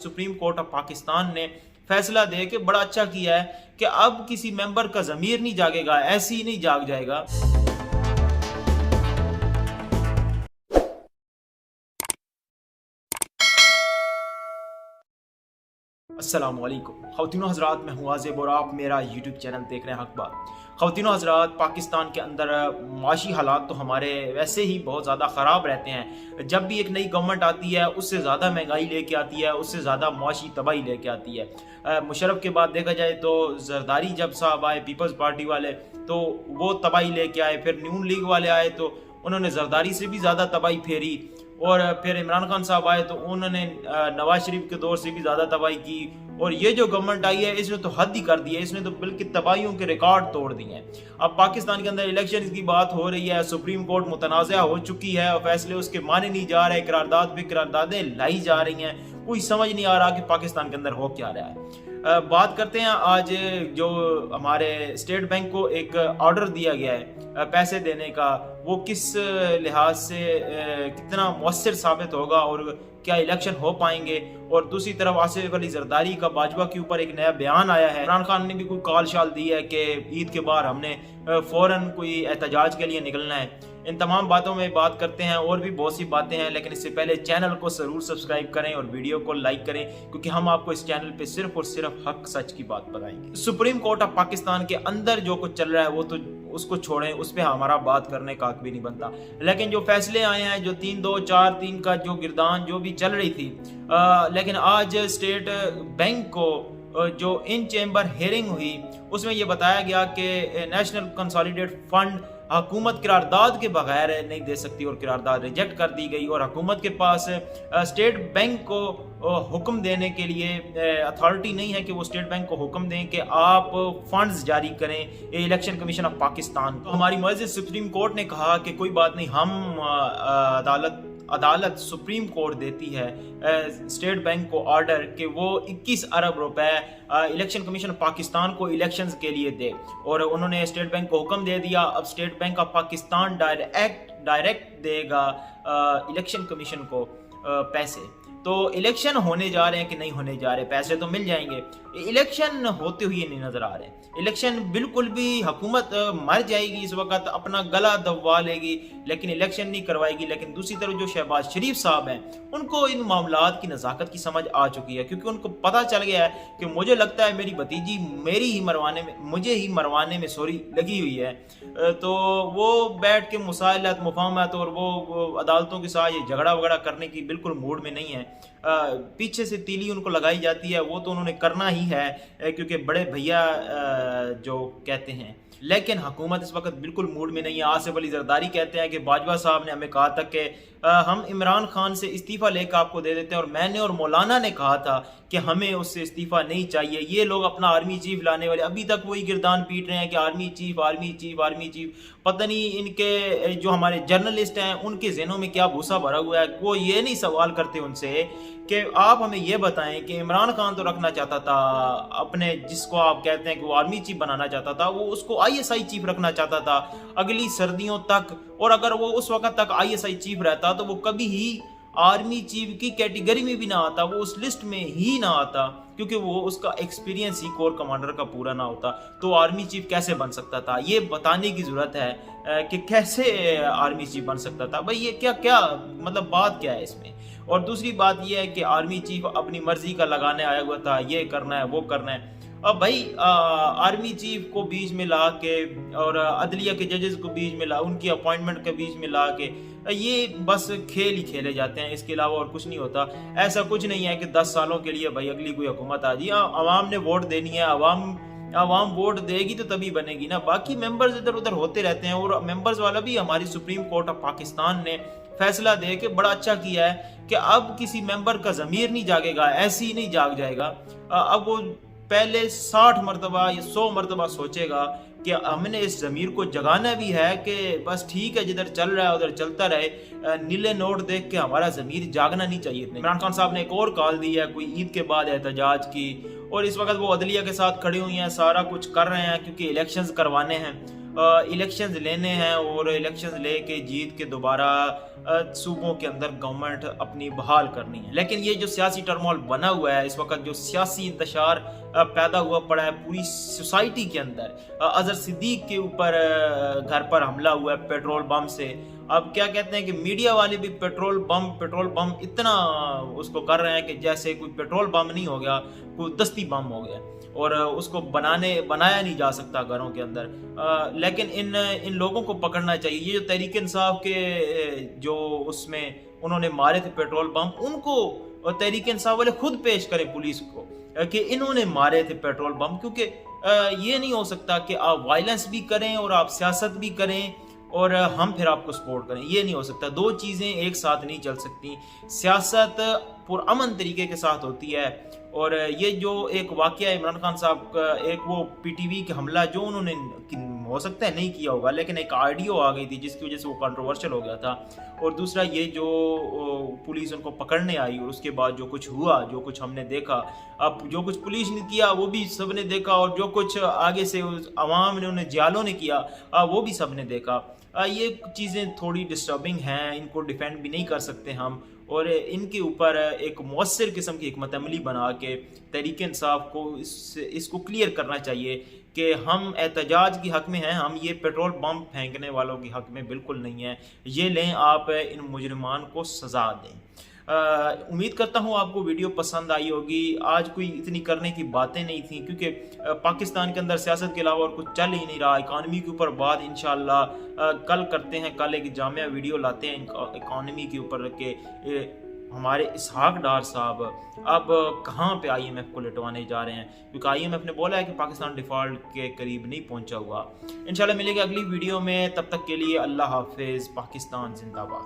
Supreme court of Pakistan ने फैसला दे के बड़ा अच्छा किया है कि अब किसी मेंबर का ज़मीर नहीं जागेगा, ऐसे ही नहीं जाग जाएगा। अस्सलामुअलैकुम ख़वातीनो हज़रात, मैं हूँ आज़िब और आप मेरा यूट्यूब चैनल देख रहे हैं हक़ बात। ख़वातीनो हज़रात, पाकिस्तान के अंदर माशी हालात तो हमारे वैसे ही बहुत ज़्यादा ख़राब रहते हैं। जब भी एक नई गवर्नमेंट आती है उससे ज़्यादा महंगाई लेके आती है, उससे ज़्यादा माशी तबाही लेके आती है। मुशर्रफ के बाद देखा जाए तो जरदारी जब साहब आए पीपल्स पार्टी वाले तो वो तबाही लेके आए, फिर नून लीग वाले आए तो उन्होंने जरदारी से भी ज़्यादा तबाही फेरी, और फिर इमरान खान साहब आए तो उन्होंने नवाज शरीफ के दौर से भी ज़्यादा तबाही की। और ये जो गवर्नमेंट आई है इसने तो हद ही कर दी है, इसने तो बल्कि तबाहियों के रिकॉर्ड तोड़ दिए हैं। अब पाकिस्तान के अंदर इलेक्शन की बात हो रही है, सुप्रीम कोर्ट मुतनाज़ा हो चुकी है और फैसले उसके माने नहीं जा रहे, करारदाद पे करारदादें लाई जा रही हैं। कोई समझ नहीं आ रहा कि पाकिस्तान के अंदर हो क्या रहा है। बात करते हैं आज जो हमारे स्टेट बैंक को एक ऑर्डर दिया गया है पैसे देने का, वो किस लिहाज से कितना मौसर साबित होगा और क्या इलेक्शन हो पाएंगे। और दूसरी तरफ आसिफ अली जरदारी का बाजवा के ऊपर एक नया बयान आया है। इमरान खान ने भी कोई कॉल शाल दी है कि ईद के बाद हमने फ़ौरन कोई एहतजाज के लिए निकलना है। इन तमाम बातों में बात करते हैं, और भी बहुत सी बातें हैं, लेकिन इससे पहले चैनल को ज़रूर सब्सक्राइब करें और वीडियो को लाइक करें, क्योंकि हम आपको इस चैनल पे सिर्फ और सिर्फ हक सच की बात बताएंगे। सुप्रीम कोर्ट ऑफ पाकिस्तान के अंदर जो कुछ चल रहा है वो तो उसको छोड़ें, उस पर हमारा बात करने का हक भी नहीं बनता। लेकिन जो फैसले आए हैं, जो 3-2-4-3 का जो गिरदान जो भी चल रही थी, लेकिन आज स्टेट बैंक को जो इन चैम्बर हेयरिंग हुई उसमें ये बताया गया कि नेशनल कंसोलिडेट फंड हुकूमत करारदाद के बगैर नहीं दे सकती, और करारदाद रिजेक्ट कर दी गई। और हुकूमत के पास स्टेट बैंक को हुक्म देने के लिए अथॉरिटी नहीं है कि वो स्टेट बैंक को हुक्म दें कि आप फंड्स जारी करें इलेक्शन कमीशन ऑफ पाकिस्तान। तो हमारी मुअज़्ज़िज़ सुप्रीम कोर्ट ने कहा कि कोई बात नहीं, हम अदालत सुप्रीम कोर्ट देती है स्टेट बैंक को ऑर्डर कि वो 21 अरब रुपए इलेक्शन कमीशन पाकिस्तान को इलेक्शंस के लिए दे। और उन्होंने स्टेट बैंक को हुक्म दे दिया, अब state bank of Pakistan direct देगा इलेक्शन कमीशन को पैसे। तो इलेक्शन होने जा रहे हैं कि नहीं होने जा रहे, पैसे तो मिल जाएंगे, इलेक्शन होते हुए नहीं नजर आ रहे। इलेक्शन बिल्कुल भी हुकूमत मर जाएगी इस वक्त, अपना गला दबवा लेगी, लेकिन इलेक्शन नहीं करवाएगी। लेकिन दूसरी तरफ जो शहबाज शरीफ साहब हैं उनको इन मामलात की नज़ाकत की समझ आ चुकी है, क्योंकि उनको पता चल गया है कि मुझे लगता है मेरी भतीजी मुझे ही मरवाने में सॉरी लगी हुई है। तो वो बैठ के मुसाइलत मुफाहमत और वो अदालतों के साथ ये झगड़ा वगड़ा करने की बिल्कुल मूड में नहीं है। पीछे से तीली उनको लगाई जाती है, वो तो उन्होंने करना ही है क्योंकि बड़े भैया जो कहते हैं। लेकिन हुकूमत इस वक्त बिल्कुल मूड में नहीं है। आसिफ अली जरदारी कहते हैं कि बाजवा साहब ने हमें कहा था कि हम इमरान खान से इस्तीफ़ा लेकर आपको दे देते हैं, और मैंने और मौलाना ने कहा था कि हमें उससे इस्तीफ़ा नहीं चाहिए। ये लोग अपना आर्मी चीफ लाने वाले अभी तक वही गिरदान पीट रहे हैं कि army chief army chief army chief. पता नहीं इनके जो हमारे जर्नलिस्ट हैं उनके ज़हनों में क्या भूसा भरा हुआ है। वो ये नहीं सवाल करते उनसे कि आप हमें ये बताएं कि इमरान खान तो रखना चाहता था अपने, जिसको आप कहते हैं कि वो आर्मी चीफ बनाना चाहता था, वो उसको ISI चीफ रखना चाहता था अगली सर्दियों तक। और अगर वो उस वक्त तक ISI चीफ रहता तो वो कभी ही आर्मी चीफ की कैटेगरी में भी ना आता, वो उस लिस्ट में ही ना आता, क्योंकि वो उसका एक्सपीरियंस ही कोर कमांडर का पूरा ना होता। तो आर्मी चीफ कैसे बन सकता था, ये बताने की ज़रूरत है कि कैसे आर्मी चीफ बन सकता था। भाई ये क्या क्या मतलब बात क्या है इसमें। और दूसरी बात ये है कि आर्मी चीफ अपनी मर्जी का लगाने आया हुआ था, ये करना है वो करना है। अब भाई आर्मी चीफ को बीच में ला के और अदलिया के जजेस को बीच में ला, उनकी अपॉइंटमेंट के बीच में ला के ये बस खेल ही खेले जाते हैं, इसके अलावा और कुछ नहीं होता। ऐसा कुछ नहीं है कि 10 सालों के लिए भाई अगली कोई हुकूमत आ जाए। आवाम ने वोट देनी है, आवाम वोट देगी तो तभी बनेगी ना। बाकी मेंबर्स इधर उधर होते रहते हैं, और मेंबर्स वाला भी हमारी सुप्रीम कोर्ट ऑफ पाकिस्तान ने फैसला दे के बड़ा अच्छा किया है कि अब किसी मेंबर का ज़मीर नहीं जागेगा, ऐसे ही नहीं जाग जाएगा। अब वो पहले 60 मरतबा या 100 मरतबा सोचेगा कि हमने इस ज़मीर को जगाना भी है कि बस ठीक है जिधर चल रहा है उधर चलता रहे, नीले नोट देख के हमारा ज़मीर जागना नहीं चाहिए। इमरान खान साहब ने एक और कॉल दी है कोई ईद के बाद एहतजाज की, और इस वक्त वो अदलिया के साथ खड़ी हुई हैं, सारा कुछ कर रहे हैं क्योंकि इलेक्शंस करवाने हैं। इलेक्शंस लेने हैं और इलेक्शंस लेके जीत के दोबारा सूबों के अंदर गवर्नमेंट अपनी बहाल करनी है। लेकिन ये जो सियासी टर्मोल बना हुआ है इस वक्त, जो सियासी इंतशार पैदा हुआ पड़ा है पूरी सोसाइटी के अंदर, अजहर सिद्दीक के ऊपर घर पर हमला हुआ है पेट्रोल बम से। अब क्या कहते हैं कि मीडिया वाले भी पेट्रोल बम इतना उसको कर रहे हैं कि जैसे कोई पेट्रोल बम नहीं हो गया, कोई दस्ती बम हो गया, और उसको बनाया नहीं जा सकता घरों के अंदर। लेकिन इन लोगों को पकड़ना चाहिए। ये जो तहरीक इंसाफ के जो उसमें उन्होंने मारे थे पेट्रोल बम, उनको तहरीक इंसाफ वाले खुद पेश करें पुलिस को कि इन्होंने मारे थे पेट्रोल बम। क्योंकि ये नहीं हो सकता कि आप वायलेंस भी करें और आप सियासत भी करें और हम फिर आपको सपोर्ट करें। ये नहीं हो सकता, दो चीज़ें एक साथ नहीं चल सकती। सियासत पुरअमन तरीके के साथ होती है, और ये जो एक वाकया इमरान खान साहब का, एक वो पीटीवी का हमला जो उन्होंने हो सकता है नहीं किया होगा, लेकिन एक ऑडियो आ गई थी जिसकी वजह से वो कंट्रोवर्शियल हो गया था। और दूसरा ये जो पुलिस उनको पकड़ने आई और उसके बाद जो कुछ हुआ, जो कुछ हमने देखा, अब जो कुछ पुलिस ने किया वो भी सब ने देखा, और जो कुछ आगे से अवाम ने, उन्हें जियालों ने किया वो भी सब ने देखा। ये चीज़ें थोड़ी डिस्टर्बिंग हैं, इनको डिफेंड भी नहीं कर सकते हम, और इनके ऊपर एक मौसर किस्म की हिकमत अमली बना के तहरीक इंसाफ को इसको क्लियर करना चाहिए कि हम एहतजाज के हक़ में हैं, हम ये पेट्रोल बम फेंकने वालों के हक़ में बिल्कुल नहीं है। ये लें, आप इन मुजरिमान को सज़ा दें। उम्मीद करता हूँ आपको वीडियो पसंद आई होगी। आज कोई इतनी करने की बातें नहीं थी, क्योंकि पाकिस्तान के अंदर सियासत के अलावा और कुछ चल ही नहीं रहा। इकानमी के ऊपर बात इंशाल्लाह कल करते हैं, कल एक जामिया वीडियो लाते हैं इकानमी के ऊपर के। हमारे इसहाक डार साहब अब कहाँ पे IMF को लिटवाने जा रहे हैं, क्योंकि IMF ने बोला है कि पाकिस्तान डिफ़ॉल्ट के करीब नहीं पहुँचा हुआ। इंशाल्लाह मिलेगा अगली वीडियो में, तब तक के लिए अल्लाह हाफिज़। पाकिस्तान जिंदाबाद।